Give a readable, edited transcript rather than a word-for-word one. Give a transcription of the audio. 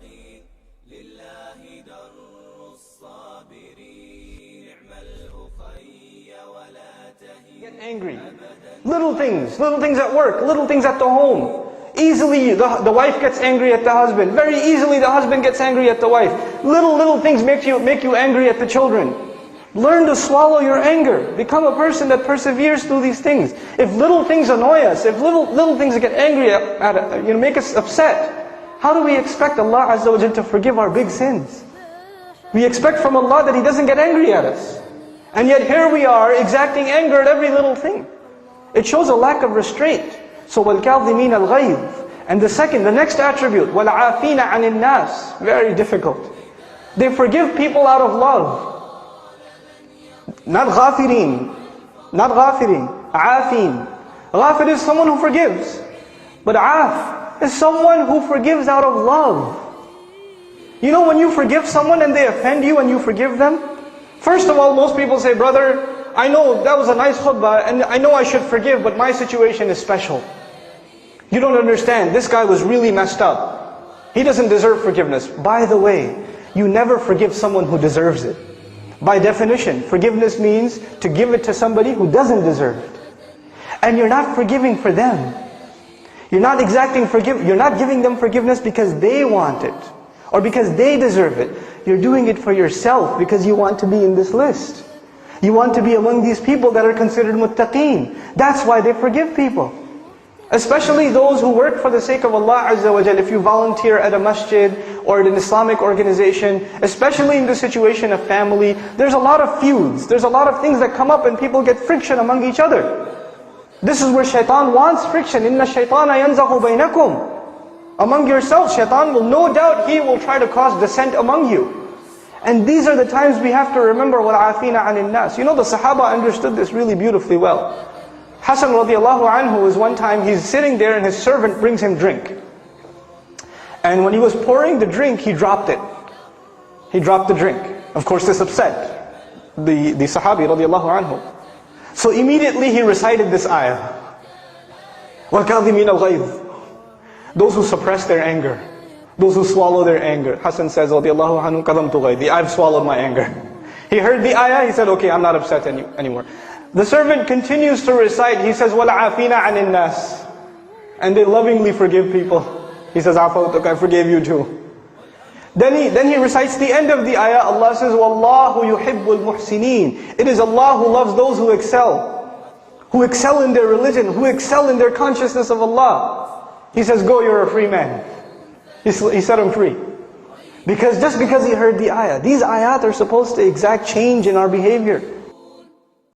المتقين لله در الصابرين اعمل أخي ولا تهن. Get angry. Little things at work, little things at the home. Easily the wife gets angry at the husband. Very easily the husband gets angry at the wife. Little things make you angry at the children. Learn to swallow your anger. Become a person that perseveres through these things. If little things annoy us, if little things get angry at make us upset, how do we expect Allah Azza wa Jal to forgive our big sins? We expect from Allah that He doesn't get angry at us. And yet here we are exacting anger at every little thing. It shows a lack of restraint. So وَالْكَاظِمِينَ الْغَيْظِ. And the next attribute, وَالْعَافِينَ عَنِ النَّاسِ. Very difficult. They forgive people out of love. Not ghafirin, aafin. Ghafir is someone who forgives. But aaf is someone who forgives out of love. You know when you forgive someone and they offend you and you forgive them? First of all, most people say, brother, I know that was a nice khutbah and I know I should forgive, but my situation is special. You don't understand, this guy was really messed up. He doesn't deserve forgiveness. By the way, you never forgive someone who deserves it. By definition, forgiveness means to give it to somebody who doesn't deserve it. And you're not forgiving for them. You're not you're not giving them forgiveness because they want it or because they deserve it. You're doing it for yourself because you want to be in this list. You want to be among these people that are considered muttaqeen. That's why they forgive people. Especially those who work for the sake of Allah Azza wa Jal. If you volunteer at a masjid or at an Islamic organization, especially in the situation of family, there's a lot of feuds. There's a lot of things that come up and people get friction among each other. This is where shaitan wants friction. إِنَّ الشَّيْطَانَ يَنْزَغُ بَيْنَكُمْ. Among yourselves, shaitan will no doubt, he will try to cause dissent among you. And these are the times we have to remember وَالْعَافِينَ عَنِ النَّاسِ. You know, the Sahaba understood this really beautifully well. Hassan radiallahu anhu was one time, he's sitting there and his servant brings him drink. And when he was pouring the drink, he dropped it. He dropped the drink. Of course this upset the Sahabi radiallahu anhu. So immediately he recited this ayah. وَالْكَاظِمِينَ الْغَيْظِ. Those who suppress their anger. Those who swallow their anger. Hassan says, radiallahu anhu, كَظَمْتُ غَيْظِ. I've swallowed my anger. He heard the ayah, he said, okay, I'm not upset anymore. The servant continues to recite, he says, وَالْعَافِينَ عَنِ النَّاسِ. And they lovingly forgive people. He says, عَفَوْتُكَ, I forgave you too. Then he recites the end of the ayah, Allah says, وَاللَّهُ يُحِبُّ الْمُحْسِنِينَ. It is Allah who loves those who excel in their religion, who excel in their consciousness of Allah. He says, go, you're a free man. He set him free. Just because he heard the ayah. These ayat are supposed to exact change in our behavior.